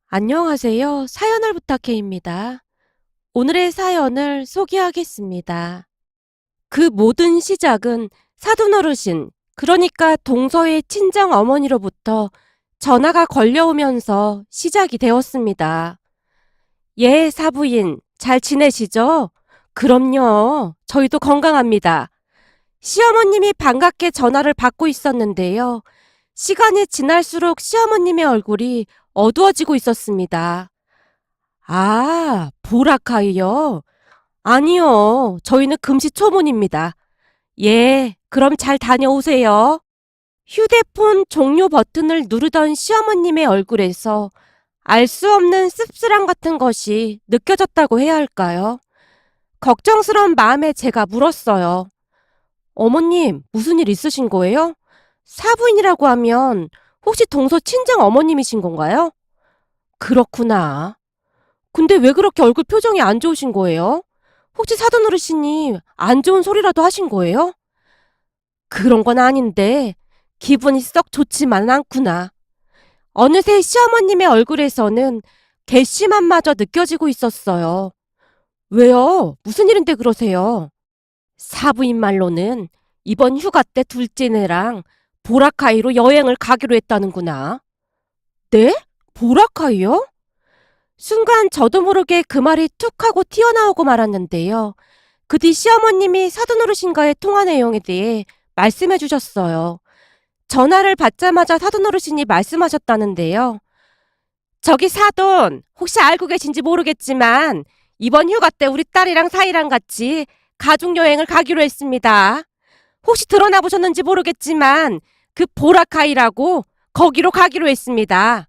안녕하세요. 사연을 부탁해입니다. 오늘의 사연을 소개하겠습니다. 그 모든 시작은 사돈어르신, 그러니까 동서의 친정 어머니로부터 전화가 걸려오면서 시작이 되었습니다. 예, 사부인, 잘 지내시죠? 그럼요. 저희도 건강합니다. 시어머님이 반갑게 전화를 받고 있었는데요. 시간이 지날수록 시어머님의 얼굴이 어두워지고 있었습니다. 아, 보라카이요? 아니요. 저희는 금시초문입니다. 예, 그럼 잘 다녀오세요. 휴대폰 종료 버튼을 누르던 시어머님의 얼굴에서 알 수 없는 씁쓸함 같은 것이 느껴졌다고 해야 할까요? 걱정스러운 마음에 제가 물었어요. 어머님, 무슨 일 있으신 거예요? 사부인이라고 하면 혹시 동서 친정 어머님이신 건가요? 그렇구나. 근데 왜 그렇게 얼굴 표정이 안 좋으신 거예요? 혹시 사돈어르신이 안 좋은 소리라도 하신 거예요? 그런 건 아닌데 기분이 썩 좋지만은 않구나. 어느새 시어머님의 얼굴에서는 괘씸함마저 느껴지고 있었어요. 왜요? 무슨 일인데 그러세요? 사부인 말로는 이번 휴가 때 둘째네랑 보라카이로 여행을 가기로 했다는구나. 네? 보라카이요? 순간 저도 모르게 그 말이 툭 하고 튀어나오고 말았는데요. 그 뒤 시어머님이 사돈어르신과의 통화 내용에 대해 말씀해 주셨어요. 전화를 받자마자 사돈어르신이 말씀하셨다는데요. 저기 사돈, 혹시 알고 계신지 모르겠지만 이번 휴가 때 우리 딸이랑 사이랑 같이 가족여행을 가기로 했습니다. 혹시 드러나 보셨는지 모르겠지만 그 보라카이라고 거기로 가기로 했습니다.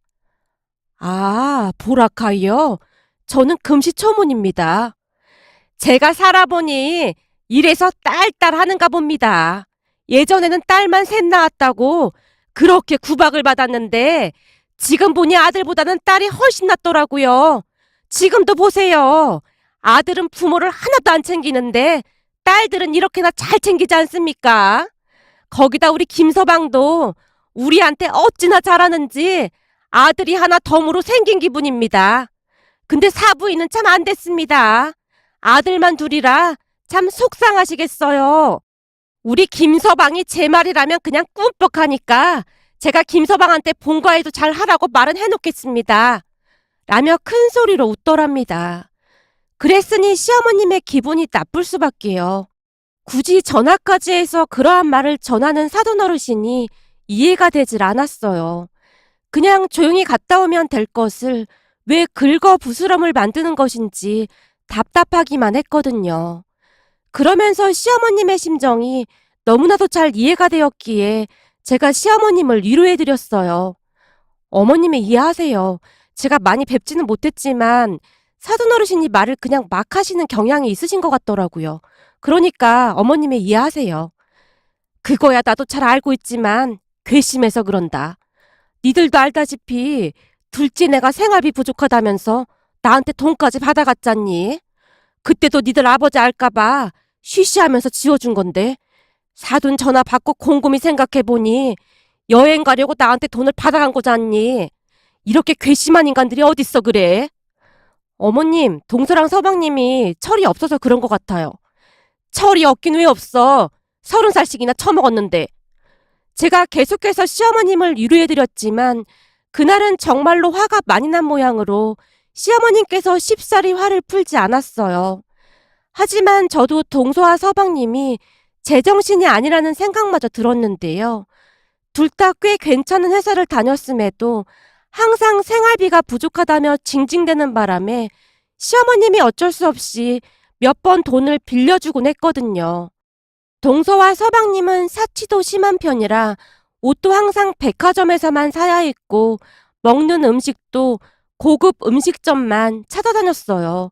아, 보라카이요? 저는 금시초문입니다. 제가 살아보니 이래서 딸딸 하는가 봅니다. 예전에는 딸만 셋 낳았다고 그렇게 구박을 받았는데 지금 보니 아들보다는 딸이 훨씬 낫더라고요. 지금도 보세요. 아들은 부모를 하나도 안 챙기는데 딸들은 이렇게나 잘 챙기지 않습니까? 거기다 우리 김서방도 우리한테 어찌나 잘하는지 아들이 하나 덤으로 생긴 기분입니다. 근데 사부인은 참 안 됐습니다. 아들만 둘이라 참 속상하시겠어요. 우리 김서방이 제 말이라면 그냥 꿈뻑하니까 제가 김서방한테 본가에도 잘 하라고 말은 해놓겠습니다. 라며 큰 소리로 웃더랍니다. 그랬으니 시어머님의 기분이 나쁠 수밖에요. 굳이 전화까지 해서 그러한 말을 전하는 사돈어르신이 이해가 되질 않았어요. 그냥 조용히 갔다 오면 될 것을 왜 긁어 부스럼을 만드는 것인지 답답하기만 했거든요. 그러면서 시어머님의 심정이 너무나도 잘 이해가 되었기에 제가 시어머님을 위로해드렸어요. 어머님이 이해하세요. 제가 많이 뵙지는 못했지만 사돈어르신이 말을 그냥 막 하시는 경향이 있으신 것 같더라고요. 그러니까 어머님이 이해하세요. 그거야 나도 잘 알고 있지만 괘씸해서 그런다. 니들도 알다시피 둘째 내가 생활비 부족하다면서 나한테 돈까지 받아갔잖니. 그때도 니들 아버지 알까봐 쉬쉬하면서 지워준 건데 사돈 전화 받고 곰곰이 생각해보니 여행 가려고 나한테 돈을 받아간 거잖니. 이렇게 괘씸한 인간들이 어딨어 그래. 어머님, 동서랑 서방님이 철이 없어서 그런 것 같아요. 철이 없긴 왜 없어. 30살씩이나 처먹었는데. 제가 계속해서 시어머님을 위로해드렸지만 그날은 정말로 화가 많이 난 모양으로 시어머님께서 쉽사리 화를 풀지 않았어요. 하지만 저도 동서와 서방님이 제정신이 아니라는 생각마저 들었는데요. 둘 다 꽤 괜찮은 회사를 다녔음에도 항상 생활비가 부족하다며 징징대는 바람에 시어머님이 어쩔 수 없이 몇 번 돈을 빌려주곤 했거든요. 동서와 서방님은 사치도 심한 편이라 옷도 항상 백화점에서만 사야 했고 먹는 음식도 고급 음식점만 찾아다녔어요.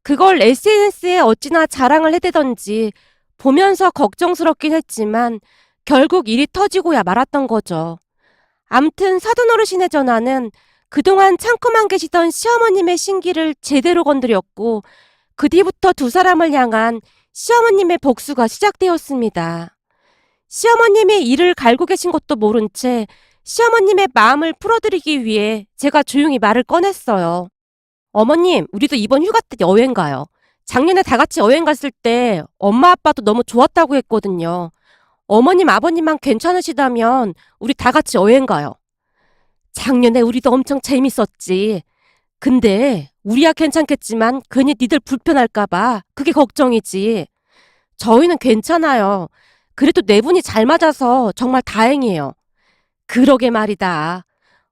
그걸 SNS에 어찌나 자랑을 해대던지 보면서 걱정스럽긴 했지만 결국 일이 터지고야 말았던 거죠. 암튼 사돈어르신의 전화는 그동안 참고만 계시던 시어머님의 신기를 제대로 건드렸고 그 뒤부터 두 사람을 향한 시어머님의 복수가 시작되었습니다. 시어머님이 이를 갈고 계신 것도 모른 채 시어머님의 마음을 풀어드리기 위해 제가 조용히 말을 꺼냈어요. 어머님, 우리도 이번 휴가 때 여행 가요. 작년에 다 같이 여행 갔을 때 엄마 아빠도 너무 좋았다고 했거든요. 어머님, 아버님만 괜찮으시다면 우리 다 같이 여행 가요. 작년에 우리도 엄청 재밌었지. 근데 우리야 괜찮겠지만 괜히 니들 불편할까봐 그게 걱정이지. 저희는 괜찮아요. 그래도 네 분이 잘 맞아서 정말 다행이에요. 그러게 말이다.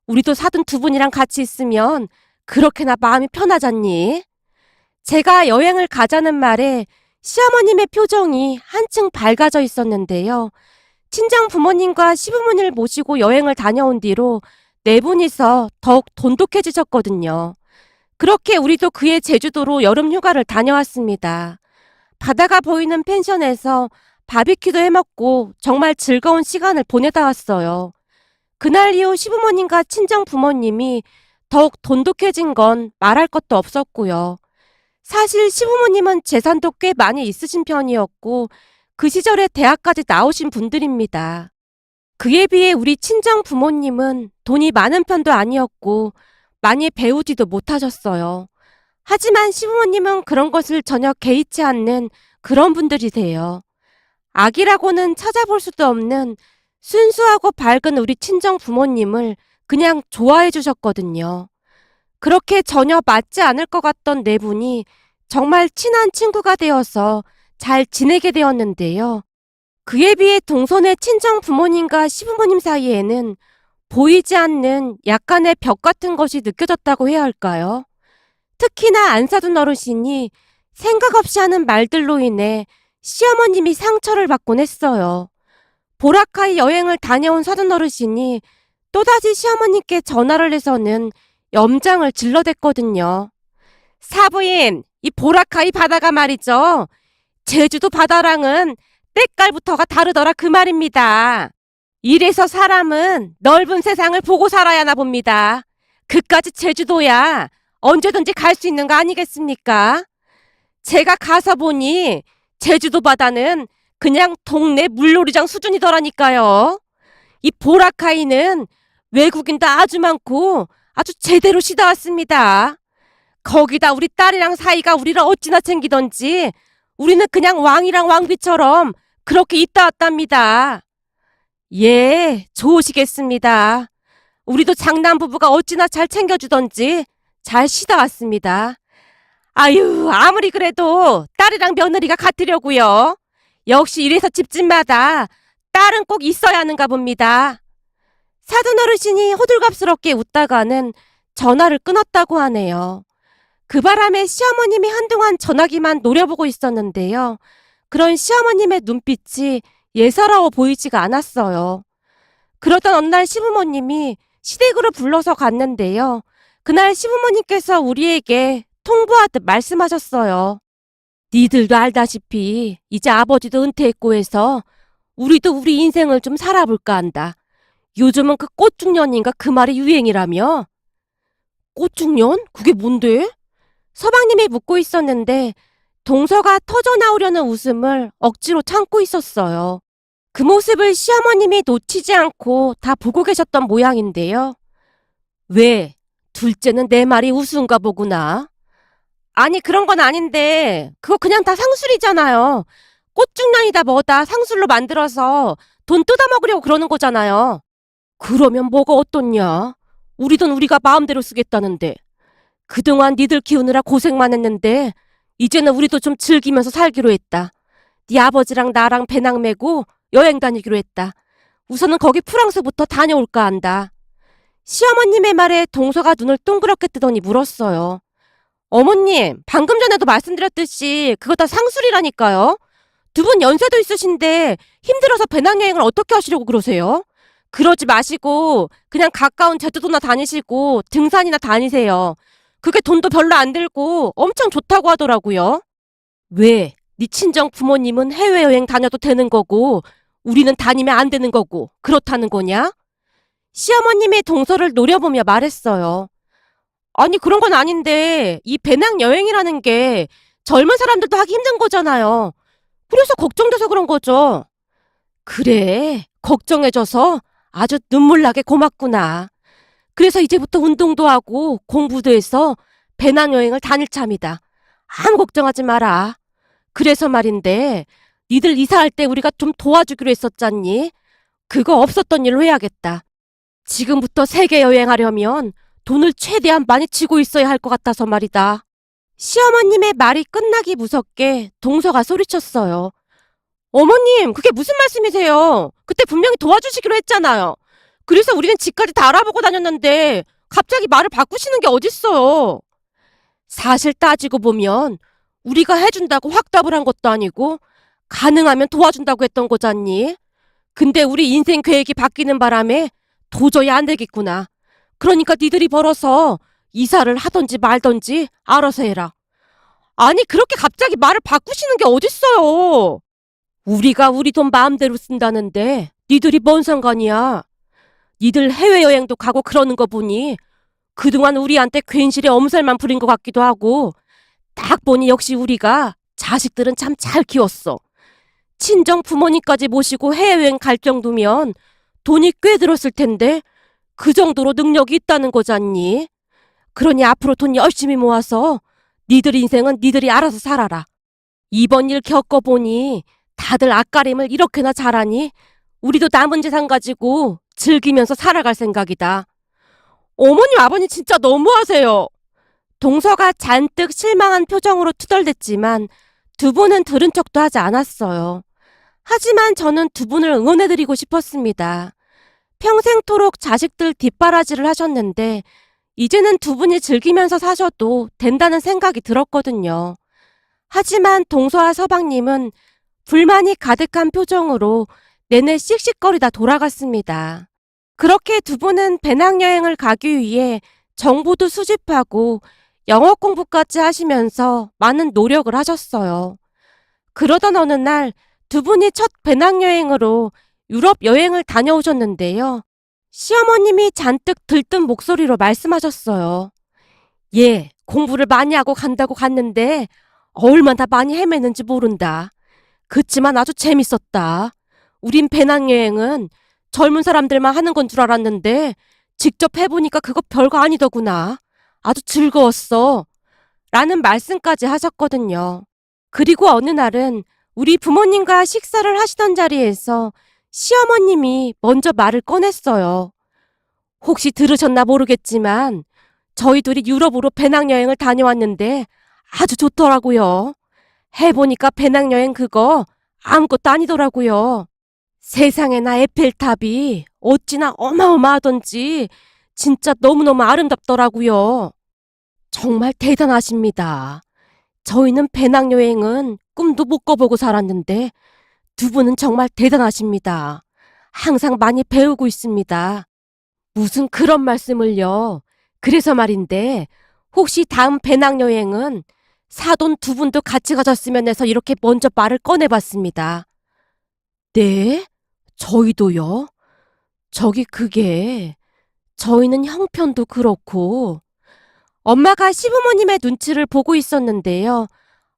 우리도 사돈 두 분이랑 같이 있으면 그렇게나 마음이 편하잖니? 제가 여행을 가자는 말에 시어머님의 표정이 한층 밝아져 있었는데요. 친정 부모님과 시부모님을 모시고 여행을 다녀온 뒤로 네 분이서 더욱 돈독해지셨거든요. 그렇게 우리도 그해 제주도로 여름 휴가를 다녀왔습니다. 바다가 보이는 펜션에서 바비큐도 해먹고 정말 즐거운 시간을 보내다 왔어요. 그날 이후 시부모님과 친정 부모님이 더욱 돈독해진 건 말할 것도 없었고요. 사실 시부모님은 재산도 꽤 많이 있으신 편이었고 그 시절에 대학까지 나오신 분들입니다. 그에 비해 우리 친정 부모님은 돈이 많은 편도 아니었고 많이 배우지도 못하셨어요. 하지만 시부모님은 그런 것을 전혀 개의치 않는 그런 분들이세요. 악이라고는 찾아볼 수도 없는 순수하고 밝은 우리 친정 부모님을 그냥 좋아해 주셨거든요. 그렇게 전혀 맞지 않을 것 같던 네 분이 정말 친한 친구가 되어서 잘 지내게 되었는데요. 그에 비해 동선의 친정 부모님과 시부모님 사이에는 보이지 않는 약간의 벽 같은 것이 느껴졌다고 해야 할까요? 특히나 안사돈 어르신이 생각 없이 하는 말들로 인해 시어머님이 상처를 받곤 했어요. 보라카이 여행을 다녀온 사돈 어르신이 또다시 시어머님께 전화를 해서는 염장을 질러댔거든요. 사부인, 이 보라카이 바다가 말이죠. 제주도 바다랑은 때깔부터가 다르더라 그 말입니다. 이래서 사람은 넓은 세상을 보고 살아야 하나 봅니다. 그까지 제주도야 언제든지 갈 수 있는 거 아니겠습니까? 제가 가서 보니 제주도 바다는 그냥 동네 물놀이장 수준이더라니까요. 이 보라카이는 외국인도 아주 많고 아주 제대로 쉬다 왔습니다. 거기다 우리 딸이랑 사이가 우리를 어찌나 챙기던지 우리는 그냥 왕이랑 왕비처럼 그렇게 있다 왔답니다. 예, 좋으시겠습니다. 우리도 장남 부부가 어찌나 잘 챙겨주던지 잘 쉬다 왔습니다. 아유, 아무리 그래도 딸이랑 며느리가 같으려고요. 역시 이래서 집집마다 딸은 꼭 있어야 하는가 봅니다. 사돈 어르신이 호들갑스럽게 웃다가는 전화를 끊었다고 하네요. 그 바람에 시어머님이 한동안 전화기만 노려보고 있었는데요. 그런 시어머님의 눈빛이 예사로워 보이지가 않았어요. 그러던 어느 날 시부모님이 시댁으로 불러서 갔는데요. 그날 시부모님께서 우리에게 통보하듯 말씀하셨어요. 니들도 알다시피 이제 아버지도 은퇴했고 해서 우리도 우리 인생을 좀 살아볼까 한다. 요즘은 그 꽃중년인가 그 말이 유행이라며. 꽃중년? 그게 뭔데? 서방님이 묻고 있었는데 동서가 터져나오려는 웃음을 억지로 참고 있었어요. 그 모습을 시어머님이 놓치지 않고 다 보고 계셨던 모양인데요. 왜? 둘째는 내 말이 우스운가 보구나. 아니 그런 건 아닌데 그거 그냥 다 상술이잖아요. 꽃중년이다 뭐다 상술로 만들어서 돈 뜯어먹으려고 그러는 거잖아요. 그러면 뭐가 어떻냐? 우리 돈 우리가 마음대로 쓰겠다는데. 그동안 니들 키우느라 고생만 했는데 이제는 우리도 좀 즐기면서 살기로 했다. 네 아버지랑 나랑 배낭 메고 여행 다니기로 했다. 우선은 거기 프랑스부터 다녀올까 한다. 시어머님의 말에 동서가 눈을 동그랗게 뜨더니 물었어요. 어머님, 방금 전에도 말씀드렸듯이 그거 다 상술이라니까요. 두 분 연세도 있으신데 힘들어서 배낭여행을 어떻게 하시려고 그러세요? 그러지 마시고 그냥 가까운 제주도나 다니시고 등산이나 다니세요. 그게 돈도 별로 안 들고 엄청 좋다고 하더라고요. 왜? 네 친정 부모님은 해외여행 다녀도 되는 거고 우리는 다니면 안 되는 거고 그렇다는 거냐? 시어머님의 동서를 노려보며 말했어요. 아니 그런 건 아닌데 이 배낭여행이라는 게 젊은 사람들도 하기 힘든 거잖아요. 그래서 걱정돼서 그런 거죠. 그래, 걱정해줘서 아주 눈물나게 고맙구나. 그래서 이제부터 운동도 하고 공부도 해서 배낭여행을 다닐 참이다. 아무 걱정하지 마라. 그래서 말인데 니들 이사할 때 우리가 좀 도와주기로 했었잖니? 그거 없었던 일로 해야겠다. 지금부터 세계 여행하려면 돈을 최대한 많이 쥐고 있어야 할 것 같아서 말이다. 시어머님의 말이 끝나기 무섭게 동서가 소리쳤어요. 어머님, 그게 무슨 말씀이세요? 그때 분명히 도와주시기로 했잖아요. 그래서 우리는 집까지 다 알아보고 다녔는데 갑자기 말을 바꾸시는 게 어딨어요. 사실 따지고 보면 우리가 해준다고 확답을 한 것도 아니고 가능하면 도와준다고 했던 거잖니. 근데 우리 인생 계획이 바뀌는 바람에 도저히 안 되겠구나. 그러니까 니들이 벌어서 이사를 하던지 말던지 알아서 해라. 아니, 그렇게 갑자기 말을 바꾸시는 게 어딨어요. 우리가 우리 돈 마음대로 쓴다는데 니들이 뭔 상관이야. 니들 해외여행도 가고 그러는 거 보니 그동안 우리한테 괜시리 엄살만 부린 것 같기도 하고 딱 보니 역시 우리가 자식들은 참 잘 키웠어. 친정 부모님까지 모시고 해외여행 갈 정도면 돈이 꽤 들었을 텐데 그 정도로 능력이 있다는 거잖니. 그러니 앞으로 돈 열심히 모아서 니들 인생은 니들이 알아서 살아라. 이번 일 겪어보니 다들 앞가림을 이렇게나 잘하니 우리도 남은 재산 가지고 즐기면서 살아갈 생각이다. 어머님, 아버님 진짜 너무하세요. 동서가 잔뜩 실망한 표정으로 투덜댔지만 두 분은 들은 척도 하지 않았어요. 하지만 저는 두 분을 응원해드리고 싶었습니다. 평생토록 자식들 뒷바라지를 하셨는데 이제는 두 분이 즐기면서 사셔도 된다는 생각이 들었거든요. 하지만 동서와 서방님은 불만이 가득한 표정으로 내내 씩씩거리다 돌아갔습니다. 그렇게 두 분은 배낭여행을 가기 위해 정보도 수집하고 영어 공부까지 하시면서 많은 노력을 하셨어요. 그러던 어느 날 두 분이 첫 배낭여행으로 유럽 여행을 다녀오셨는데요. 시어머님이 잔뜩 들뜬 목소리로 말씀하셨어요. 예, 공부를 많이 하고 간다고 갔는데 얼마나 많이 헤맸는지 모른다. 그치만 아주 재밌었다. 우린 배낭여행은 젊은 사람들만 하는 건 줄 알았는데 직접 해보니까 그거 별거 아니더구나. 아주 즐거웠어. 라는 말씀까지 하셨거든요. 그리고 어느 날은 우리 부모님과 식사를 하시던 자리에서 시어머님이 먼저 말을 꺼냈어요. 혹시 들으셨나 모르겠지만 저희 둘이 유럽으로 배낭여행을 다녀왔는데 아주 좋더라고요. 해보니까 배낭여행 그거 아무것도 아니더라고요. 세상에나 에펠탑이 어찌나 어마어마하던지 진짜 너무너무 아름답더라고요. 정말 대단하십니다. 저희는 배낭여행은 꿈도 못 꿔보고 살았는데 두 분은 정말 대단하십니다. 항상 많이 배우고 있습니다. 무슨 그런 말씀을요. 그래서 말인데 혹시 다음 배낭여행은 사돈 두 분도 같이 가셨으면 해서 이렇게 먼저 말을 꺼내봤습니다. 네? 저희도요? 그게 저희는 형편도 그렇고 엄마가 시부모님의 눈치를 보고 있었는데요.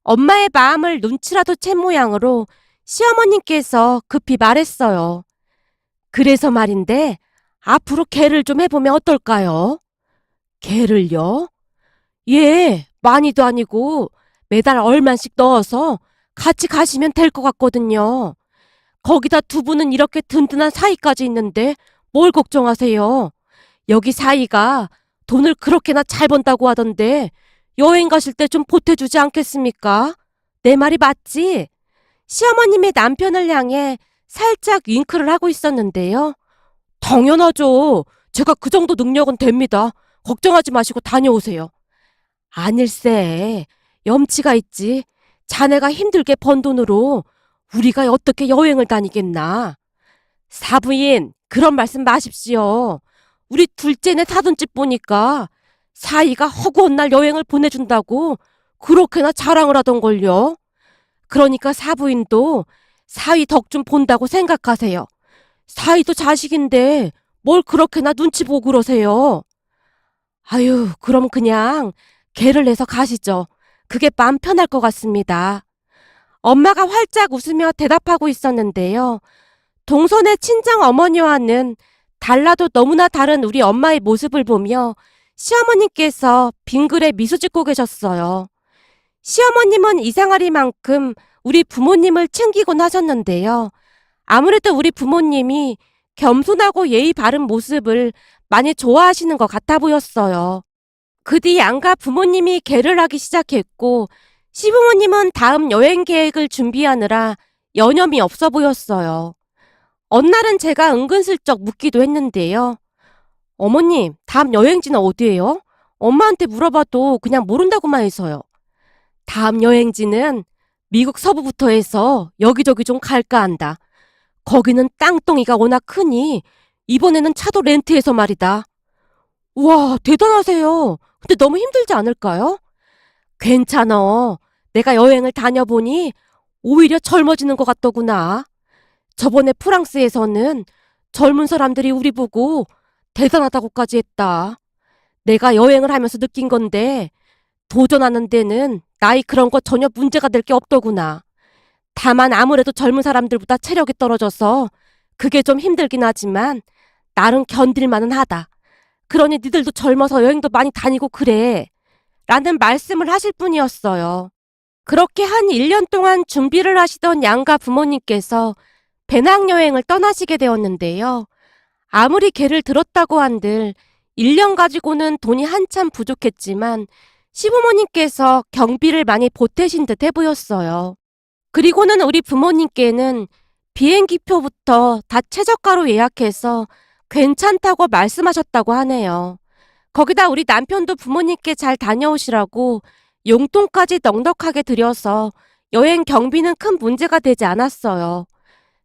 엄마의 마음을 눈치라도 챈 모양으로 시어머님께서 급히 말했어요. 그래서 말인데 앞으로 개를 좀 해보면 어떨까요? 개를요? 예, 많이도 아니고 매달 얼마씩 넣어서 같이 가시면 될 것 같거든요. 거기다 두 분은 이렇게 든든한 사이까지 있는데 뭘 걱정하세요? 여기 사이가 돈을 그렇게나 잘 번다고 하던데 여행 가실 때 좀 보태주지 않겠습니까? 내 말이 맞지? 시어머님의 남편을 향해 살짝 윙크를 하고 있었는데요. 당연하죠. 제가 그 정도 능력은 됩니다. 걱정하지 마시고 다녀오세요. 아닐세. 염치가 있지. 자네가 힘들게 번 돈으로 우리가 어떻게 여행을 다니겠나. 사부인, 그런 말씀 마십시오. 우리 둘째네 사돈집 보니까 사이가 허구한 날 여행을 보내준다고 그렇게나 자랑을 하던걸요. 그러니까 사부인도 사위 덕 좀 본다고 생각하세요. 사위도 자식인데 뭘 그렇게나 눈치 보고 그러세요. 아유, 그럼 그냥 개를 내서 가시죠. 그게 마음 편할 것 같습니다. 엄마가 활짝 웃으며 대답하고 있었는데요. 동선의 친정 어머니와는 달라도 너무나 다른 우리 엄마의 모습을 보며 시어머님께서 빙그레 미소 짓고 계셨어요. 시어머님은 이상하리만큼 우리 부모님을 챙기곤 하셨는데요. 아무래도 우리 부모님이 겸손하고 예의 바른 모습을 많이 좋아하시는 것 같아 보였어요. 그 뒤 양가 부모님이 개를 하기 시작했고 시부모님은 다음 여행 계획을 준비하느라 여념이 없어 보였어요. 어느 날은 제가 은근슬쩍 묻기도 했는데요. 어머님, 다음 여행지는 어디예요? 엄마한테 물어봐도 그냥 모른다고만 해서요. 다음 여행지는 미국 서부부터 해서 여기저기 좀 갈까 한다. 거기는 땅덩이가 워낙 크니 이번에는 차도 렌트해서 말이다. 우와, 대단하세요. 근데 너무 힘들지 않을까요? 괜찮아. 내가 여행을 다녀보니 오히려 젊어지는 것 같더구나. 저번에 프랑스에서는 젊은 사람들이 우리 보고 대단하다고까지 했다. 내가 여행을 하면서 느낀 건데 도전하는 데는 나이 그런 거 전혀 문제가 될 게 없더구나. 다만 아무래도 젊은 사람들보다 체력이 떨어져서 그게 좀 힘들긴 하지만 나름 견딜만은 하다. 그러니 니들도 젊어서 여행도 많이 다니고 그래. 라는 말씀을 하실 뿐이었어요. 그렇게 한 1년 동안 준비를 하시던 양가 부모님께서 배낭여행을 떠나시게 되었는데요. 아무리 개를 들었다고 한들 1년 가지고는 돈이 한참 부족했지만 시부모님께서 경비를 많이 보태신 듯 해 보였어요. 그리고는 우리 부모님께는 비행기표부터 다 최저가로 예약해서 괜찮다고 말씀하셨다고 하네요. 거기다 우리 남편도 부모님께 잘 다녀오시라고 용돈까지 넉넉하게 드려서 여행 경비는 큰 문제가 되지 않았어요.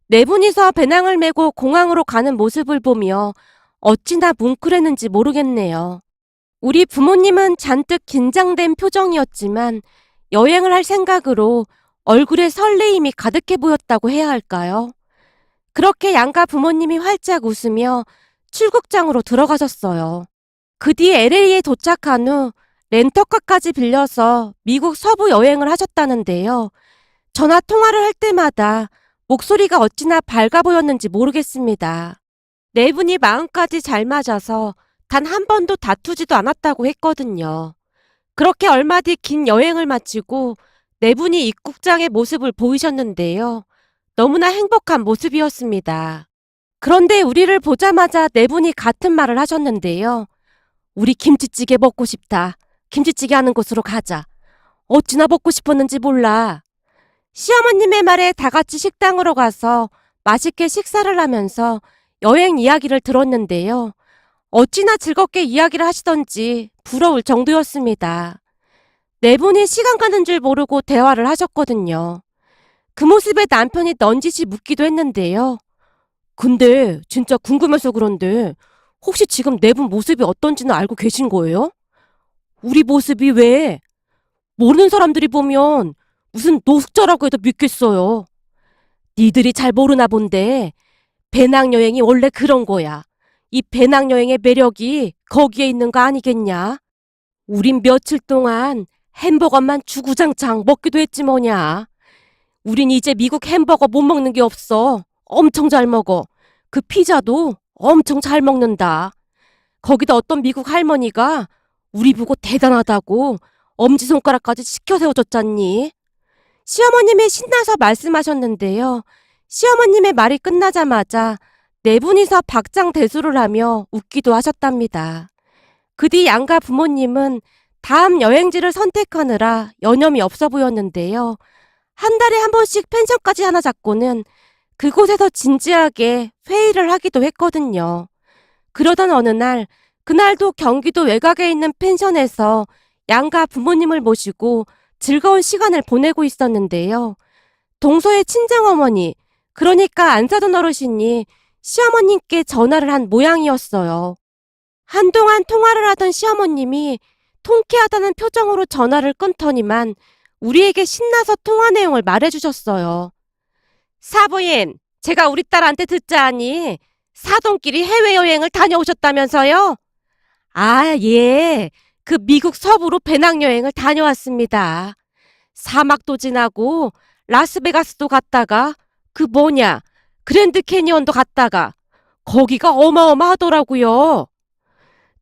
네 분이서 배낭을 메고 공항으로 가는 모습을 보며 어찌나 뭉클했는지 모르겠네요. 우리 부모님은 잔뜩 긴장된 표정이었지만 여행을 할 생각으로 얼굴에 설레임이 가득해 보였다고 해야 할까요? 그렇게 양가 부모님이 활짝 웃으며 출국장으로 들어가셨어요. 그 뒤 LA에 도착한 후 렌터카까지 빌려서 미국 서부 여행을 하셨다는데요. 전화 통화를 할 때마다 목소리가 어찌나 밝아 보였는지 모르겠습니다. 네 분이 마음까지 잘 맞아서 단 한 번도 다투지도 않았다고 했거든요. 그렇게 얼마 뒤 긴 여행을 마치고 네 분이 입국장의 모습을 보이셨는데요. 너무나 행복한 모습이었습니다. 그런데 우리를 보자마자 네 분이 같은 말을 하셨는데요. 우리 김치찌개 먹고 싶다. 김치찌개 하는 곳으로 가자. 어찌나 먹고 싶었는지 몰라. 시어머님의 말에 다 같이 식당으로 가서 맛있게 식사를 하면서 여행 이야기를 들었는데요. 어찌나 즐겁게 이야기를 하시던지 부러울 정도였습니다. 네 분이 시간 가는 줄 모르고 대화를 하셨거든요. 그 모습에 남편이 넌지시 묻기도 했는데요. 근데 진짜 궁금해서 그런데 혹시 지금 네 분 모습이 어떤지는 알고 계신 거예요? 우리 모습이 왜? 모르는 사람들이 보면 무슨 노숙자라고 해도 믿겠어요. 니들이 잘 모르나 본데 배낭여행이 원래 그런 거야. 이 배낭여행의 매력이 거기에 있는 거 아니겠냐? 우린 며칠 동안 햄버거만 주구장창 먹기도 했지 뭐냐. 우린 이제 미국 햄버거 못 먹는 게 없어. 엄청 잘 먹어. 그 피자도 엄청 잘 먹는다. 거기다 어떤 미국 할머니가 우리 보고 대단하다고 엄지손가락까지 치켜 세워줬잖니. 시어머님이 신나서 말씀하셨는데요. 시어머님의 말이 끝나자마자 네 분이서 박장대소를 하며 웃기도 하셨답니다. 그 뒤 양가 부모님은 다음 여행지를 선택하느라 여념이 없어 보였는데요. 한 달에 한 번씩 펜션까지 하나 잡고는 그곳에서 진지하게 회의를 하기도 했거든요. 그러던 어느 날, 그날도 경기도 외곽에 있는 펜션에서 양가 부모님을 모시고 즐거운 시간을 보내고 있었는데요. 동서의 친정어머니, 그러니까 안사돈 어르신이 시어머님께 전화를 한 모양이었어요. 한동안 통화를 하던 시어머님이 통쾌하다는 표정으로 전화를 끊더니만 우리에게 신나서 통화 내용을 말해주셨어요. 사부인, 제가 우리 딸한테 듣자하니 사돈끼리 해외여행을 다녀오셨다면서요? 아, 예. 그 미국 서부로 배낭여행을 다녀왔습니다. 사막도 지나고 라스베가스도 갔다가 그 뭐냐 그랜드 캐니언도 갔다가 거기가 어마어마하더라고요.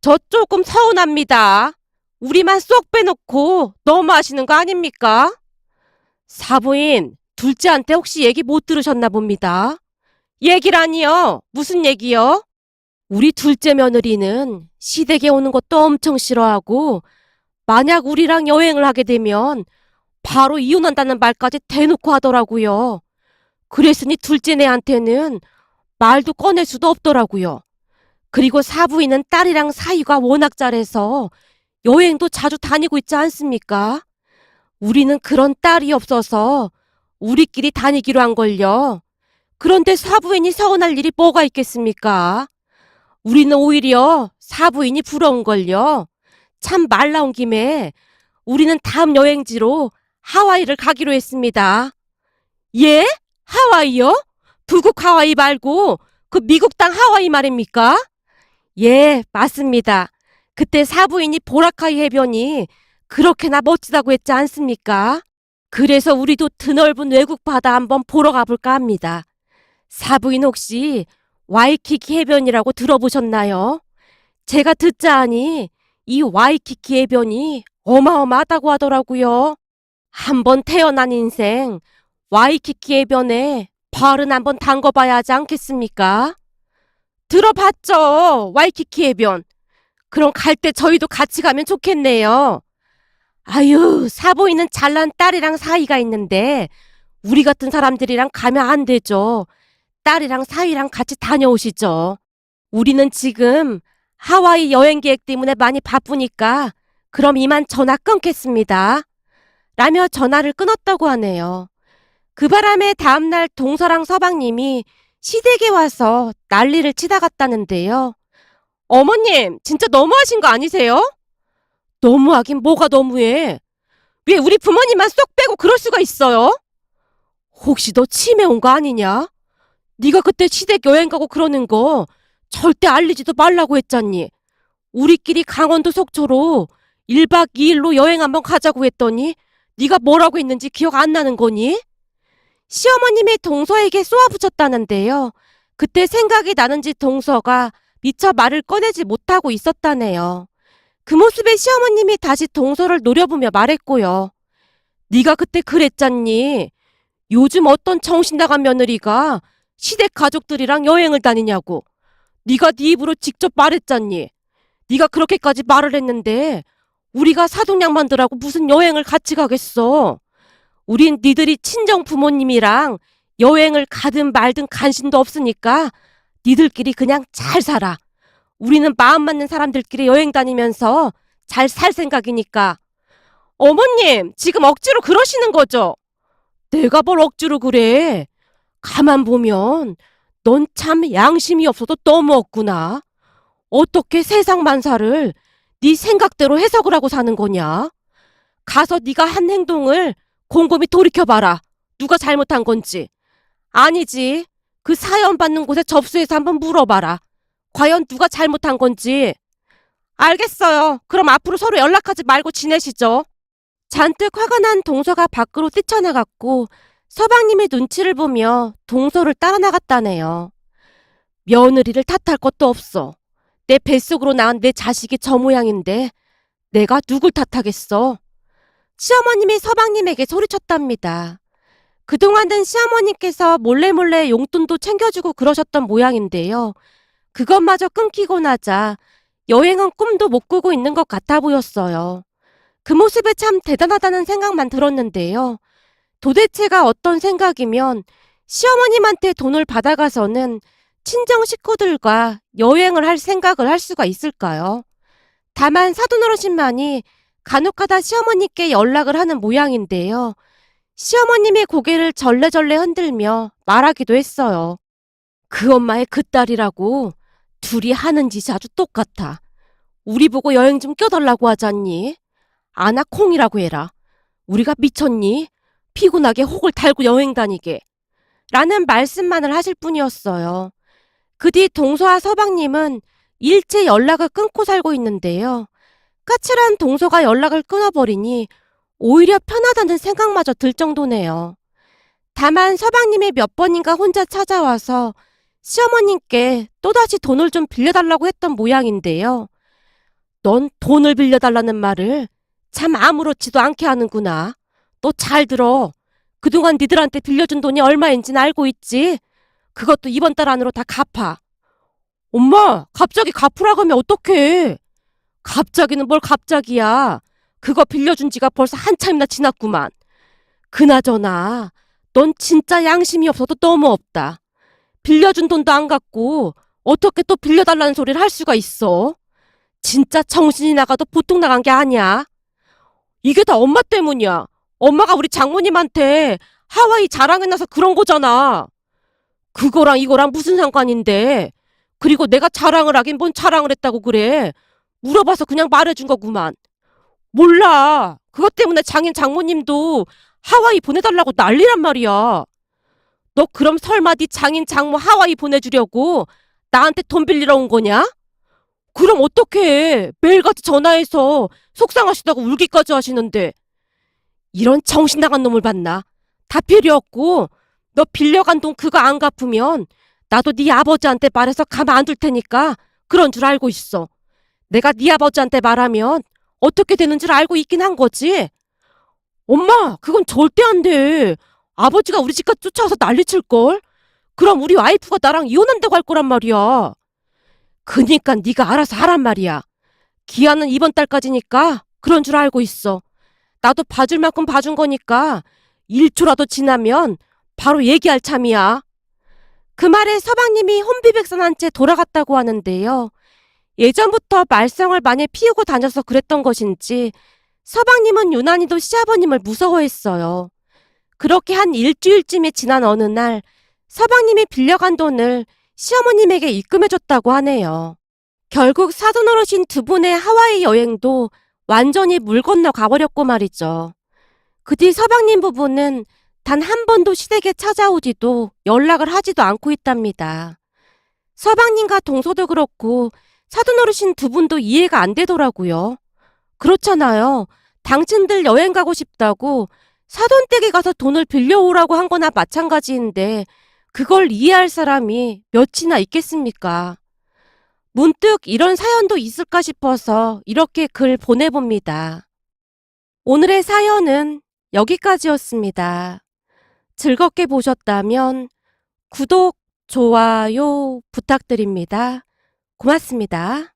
저 조금 서운합니다. 우리만 쏙 빼놓고 너무하시는 거 아닙니까? 사부인, 둘째한테 혹시 얘기 못 들으셨나 봅니다. 얘기라니요? 무슨 얘기요? 우리 둘째 며느리는 시댁에 오는 것도 엄청 싫어하고 만약 우리랑 여행을 하게 되면 바로 이혼한다는 말까지 대놓고 하더라고요. 그랬으니 둘째네한테는 말도 꺼낼 수도 없더라고요. 그리고 사부인은 딸이랑 사이가 워낙 잘해서 여행도 자주 다니고 있지 않습니까? 우리는 그런 딸이 없어서 우리끼리 다니기로 한 걸요. 그런데 사부인이 서운할 일이 뭐가 있겠습니까? 우리는 오히려 사부인이 부러운 걸요. 참 말 나온 김에 우리는 다음 여행지로 하와이를 가기로 했습니다. 예? 하와이요? 북극 하와이 말고 그 미국 땅 하와이 말입니까? 예, 맞습니다. 그때 사부인이 보라카이 해변이 그렇게나 멋지다고 했지 않습니까? 그래서 우리도 드넓은 외국 바다 한번 보러 가볼까 합니다. 사부인 혹시 와이키키 해변이라고 들어보셨나요? 제가 듣자 하니 이 와이키키 해변이 어마어마하다고 하더라고요. 한번 태어난 인생 와이키키 해변에 발은 한번 담궈봐야 하지 않겠습니까? 들어봤죠, 와이키키 해변. 그럼 갈 때 저희도 같이 가면 좋겠네요. 아유, 사부인은 잘난 딸이랑 사이가 있는데 우리 같은 사람들이랑 가면 안 되죠. 딸이랑 사위랑 같이 다녀오시죠. 우리는 지금 하와이 여행 계획 때문에 많이 바쁘니까 그럼 이만 전화 끊겠습니다. 라며 전화를 끊었다고 하네요. 그 바람에 다음날 동서랑 서방님이 시댁에 와서 난리를 치다 갔다는데요. 어머님, 진짜 너무하신 거 아니세요? 너무하긴 뭐가 너무해. 왜 우리 부모님만 쏙 빼고 그럴 수가 있어요? 혹시 너 치매 온 거 아니냐? 네가 그때 시댁 여행 가고 그러는 거 절대 알리지도 말라고 했잖니. 우리끼리 강원도 속초로 1박 2일로 여행 한번 가자고 했더니 네가 뭐라고 했는지 기억 안 나는 거니? 시어머님이 동서에게 쏘아붙였다는데요. 그때 생각이 나는지 동서가 미처 말을 꺼내지 못하고 있었다네요. 그 모습에 시어머님이 다시 동서를 노려보며 말했고요. 네가 그때 그랬잖니. 요즘 어떤 정신 나간 며느리가 시댁 가족들이랑 여행을 다니냐고. 네가 네 입으로 직접 말했잖니. 네가 그렇게까지 말을 했는데 우리가 사돈양반들하고 무슨 여행을 같이 가겠어. 우린 니들이 친정 부모님이랑 여행을 가든 말든 관심도 없으니까 니들끼리 그냥 잘 살아. 우리는 마음 맞는 사람들끼리 여행 다니면서 잘 살 생각이니까. 어머님, 지금 억지로 그러시는 거죠? 내가 뭘 억지로 그래. 가만 보면 넌 참 양심이 없어도 너무 없구나. 어떻게 세상 만사를 네 생각대로 해석을 하고 사는 거냐? 가서 네가 한 행동을 곰곰이 돌이켜봐라. 누가 잘못한 건지. 아니지. 그 사연 받는 곳에 접수해서 한번 물어봐라. 과연 누가 잘못한 건지. 알겠어요. 그럼 앞으로 서로 연락하지 말고 지내시죠. 잔뜩 화가 난 동서가 밖으로 뛰쳐나갔고 서방님의 눈치를 보며 동서를 따라 나갔다네요. 며느리를 탓할 것도 없어. 내 뱃속으로 낳은 내 자식이 저 모양인데 내가 누굴 탓하겠어. 시어머님이 서방님에게 소리쳤답니다. 그동안은 시어머님께서 몰래 용돈도 챙겨주고 그러셨던 모양인데요. 그것마저 끊기고 나자 여행은 꿈도 못 꾸고 있는 것 같아 보였어요. 그 모습에 참 대단하다는 생각만 들었는데요. 도대체가 어떤 생각이면 시어머님한테 돈을 받아가서는 친정 식구들과 여행을 할 생각을 할 수가 있을까요? 다만 사돈어르신만이 간혹가다 시어머니께 연락을 하는 모양인데요. 시어머님이 고개를 절레절레 흔들며 말하기도 했어요. 그 엄마의 그 딸이라고 둘이 하는 짓이 아주 똑같아. 우리 보고 여행 좀 껴달라고 하잖니. 아나콩이라고 해라. 우리가 미쳤니? 피곤하게 혹을 달고 여행 다니게. 라는 말씀만을 하실 뿐이었어요. 그 뒤 동서와 서방님은 일체 연락을 끊고 살고 있는데요. 까칠한 동서가 연락을 끊어버리니 오히려 편하다는 생각마저 들 정도네요. 다만 서방님이 몇 번인가 혼자 찾아와서 시어머님께 또다시 돈을 좀 빌려달라고 했던 모양인데요. 넌 돈을 빌려달라는 말을 참 아무렇지도 않게 하는구나. 너 잘 들어. 그동안 니들한테 빌려준 돈이 얼마인지는 알고 있지? 그것도 이번 달 안으로 다 갚아. 엄마, 갑자기 갚으라고 하면 어떡해? 갑자기는 뭘 갑자기야. 그거 빌려준 지가 벌써 한참이나 지났구만. 그나저나 넌 진짜 양심이 없어도 너무 없다. 빌려준 돈도 안 갚고 어떻게 또 빌려달라는 소리를 할 수가 있어? 진짜 정신이 나가도 보통 나간 게 아니야. 이게 다 엄마 때문이야. 엄마가 우리 장모님한테 하와이 자랑해놔서 그런 거잖아. 그거랑 이거랑 무슨 상관인데. 그리고 내가 자랑을 하긴 뭔 자랑을 했다고 그래. 물어봐서 그냥 말해준 거구만. 몰라. 그것 때문에 장모님도 하와이 보내달라고 난리란 말이야. 너 그럼 설마 네 장모 하와이 보내주려고 나한테 돈 빌리러 온 거냐? 그럼 어떡해. 매일같이 전화해서 속상하시다고 울기까지 하시는데. 이런 정신 나간 놈을 봤나? 다 필요 없고 너 빌려간 돈 그거 안 갚으면 나도 네 아버지한테 말해서 가만 안 둘 테니까 그런 줄 알고 있어. 내가 네 아버지한테 말하면 어떻게 되는 줄 알고 있긴 한 거지. 엄마, 그건 절대 안 돼. 아버지가 우리 집까지 쫓아와서 난리칠걸? 그럼 우리 와이프가 나랑 이혼한다고 할 거란 말이야. 그니까 네가 알아서 하란 말이야. 기한은 이번 달까지니까 그런 줄 알고 있어. 나도 봐줄 만큼 봐준 거니까 1초라도 지나면 바로 얘기할 참이야. 그 말에 서방님이 혼비백산한 채 돌아갔다고 하는데요. 예전부터 말썽을 많이 피우고 다녀서 그랬던 것인지 서방님은 유난히도 시아버님을 무서워했어요. 그렇게 한 일주일쯤이 지난 어느 날 서방님이 빌려간 돈을 시어머님에게 입금해줬다고 하네요. 결국 사돈어르신 두 분의 하와이 여행도 완전히 물 건너 가버렸고 말이죠. 그 뒤 서방님 부부는 단 한 번도 시댁에 찾아오지도 연락을 하지도 않고 있답니다. 서방님과 동서도 그렇고 사돈어르신 두 분도 이해가 안 되더라고요. 그렇잖아요. 당신들 여행 가고 싶다고 사돈댁에 가서 돈을 빌려오라고 한 거나 마찬가지인데 그걸 이해할 사람이 몇이나 있겠습니까? 문득 이런 사연도 있을까 싶어서 이렇게 글 보내봅니다. 오늘의 사연은 여기까지였습니다. 즐겁게 보셨다면 구독, 좋아요 부탁드립니다. 고맙습니다.